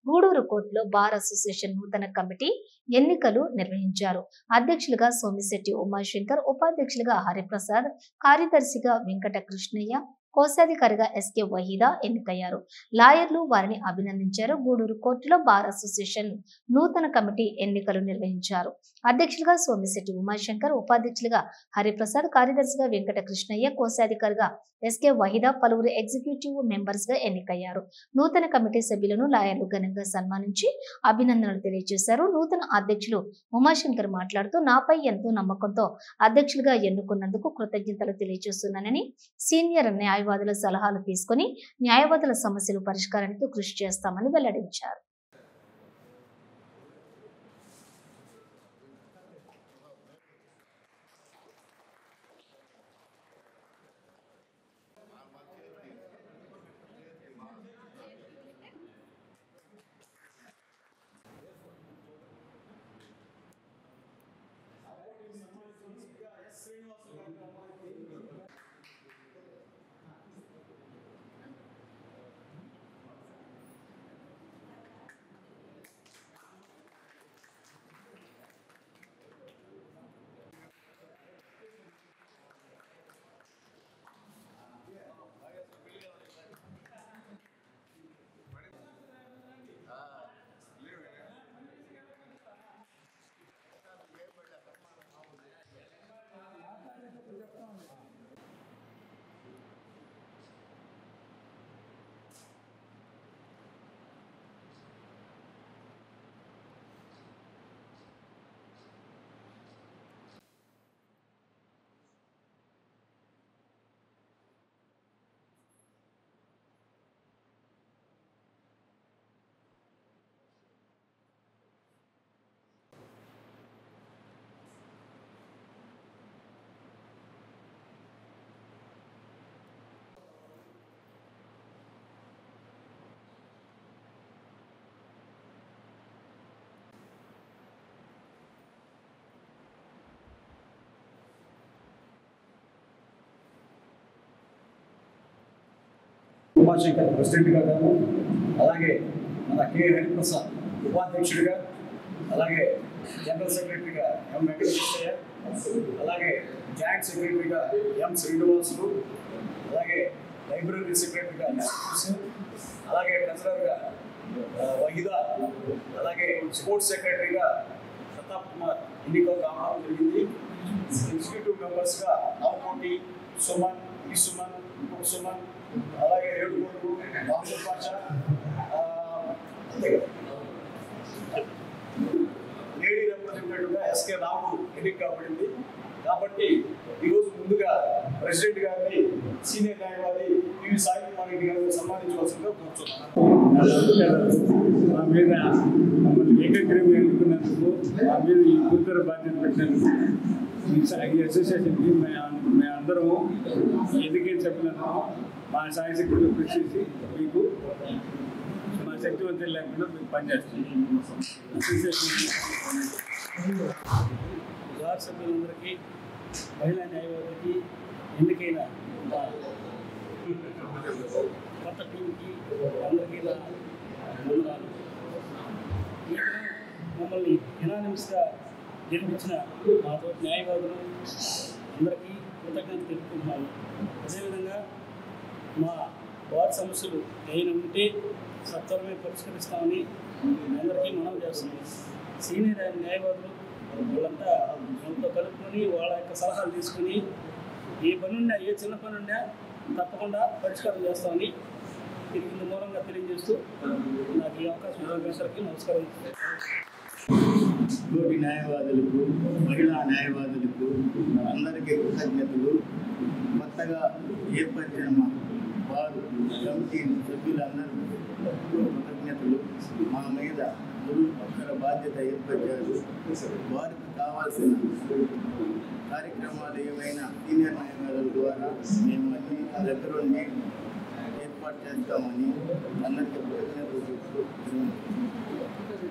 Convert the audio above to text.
గూడూరు కోర్టులో bar association నూతన committee ఎన్నికలు నిర్వహించారు. అధ్యక్షులుగా సోమిశెట్టి ఉమాశంకర్, ఉపాధ్యక్షులుగా హరిప్రసాద్, కార్యదర్శిగా వెంకట కృష్ణయ్య, కోశాధికారిగా ఎస్కే వహీదా ఎన్నికయ్యారు. లాయర్లు వారిని అభినందించారు. గూడూరు కోర్టులో బార్ అసోసియేషన్ నూతన కమిటీ ఎన్నికలు నిర్వహించారు. అధ్యక్షులుగా సోమిశెట్టి ఉమాశంకర్, ఉపాధ్యక్షులుగా హరిప్రసాద్, కార్యదర్శిగా వెంకట కృష్ణయ్య, కోశాధికారిగా ఎస్కే వహీదా, పలువురు ఎగ్జిక్యూటివ్ మెంబర్స్ గా ఎన్నికయ్యారు. నూతన కమిటీ సభ్యులను లాయర్లు ఘనంగా సన్మానించి అభినందనలు తెలియజేశారు. నూతన అధ్యక్షులు ఉమాశంకర్ మాట్లాడుతూ, నాపై ఎంతో నమ్మకంతో అధ్యక్షులుగా ఎన్నుకున్నందుకు కృతజ్ఞతలు తెలియజేస్తున్నానని, సీనియర్ న్యాయవాదుల సలహాలు తీసుకుని న్యాయవాదుల సమస్యలు పరిష్కారానికి కృషి చేస్తామని వెల్లడించారు. ఉమాశంకర్ ప్రెసిడెంట్గా గాను, అలాగే మన కె హరిప్రసాద్ ఉపాధ్యక్షుడిగా, అలాగే జనరల్ సెక్రటరీగా ఎం వెంకటేశ్వరయ్య, అలాగే జాయింట్ సెక్రటరీగా ఎం శ్రీనివాసులు, అలాగే లైబ్రరీ సెక్రటరీగా అలాగే ట్రెజరర్గా వహీదా, అలాగే స్పోర్ట్స్ సెక్రటరీగా ప్రతాప్ కుమార్ ఎన్నిక కావడం జరిగింది. ఎగ్జిక్యూటివ్ మెంబర్స్గా నవకోటి, సుమన్, ఈ సుమన్, ఇంకొక సుమన్, అలాగే ఏడుగురు బాబు పాషా, లేడీ రిప్రజెంటేటివ్గా ఎస్కే రాముడు ఎన్నిక కాబడింది. కాబట్టి ఈరోజు ముందుగా ప్రెసిడెంట్ గారిని సీనియర్ న్యాయవాది పివి సాయి కుమార్ రెడ్డి గారిని సన్మానించవలసిందిగా కోరుతున్నాను. మా మీద మమ్మల్ని ఏకగ్రీవం ఎన్నుకున్నందుకు, మా మీద ఈ గురుతర బాధ్యత పెట్టినందుకు ఈ అసోసియేషన్కి మేమందరము ఎన్నికైన సభ్యులను మా సాయశక్తిలో కృషి చేసి మీకు మా శక్తివంతం లేకుండా మీకు పనిచేస్తుంది. బార్ సభ్యులందరికీ, మహిళా న్యాయవాదికి, ఎన్నికైన కొత్త టీంకి అందరికీ నా వందనాలు. మమ్మల్ని యునానిమస్గా గెలిపించిన మా తోటి న్యాయవాదులు అందరికీ కృతజ్ఞత తెలుపుకుంటున్నాను. అదేవిధంగా మా బార్ సమస్యలు ఏమైనా ఉంటే సత్వరమే పరిష్కరిస్తామని అందరికీ మనవి చేస్తున్నాం. సీనియర్ న్యాయవాదులు వాళ్ళంతా మనతో కలుపుకొని వాళ్ళ యొక్క సలహాలు తీసుకుని ఏ పని ఉన్నా, ఏ చిన్న పని ఉన్నా తప్పకుండా పరిష్కారం చేస్తామని తిరిగి మూలంగా తెలియజేస్తూ నాకు ఈ అవకాశం అందరికీ నమస్కారం. తోటి న్యాయవాదులకు, మహిళా న్యాయవాదులకు అందరికీ కృతజ్ఞతలు. కొత్తగా ఏర్పరిచిన వారు కమిటీ సభ్యులందరూ కృతజ్ఞతలు. మా మీద ఒక్కర బాధ్యత ఏర్పరిచారు. వారికి కావాల్సిన కార్యక్రమాలు ఏమైనా సీనియర్ న్యాయవాదుల ద్వారా మేము అన్ని దగ్గరుండి ఏర్పాటు చేస్తామని అందరికీ కృతజ్ఞతలు చెప్తూ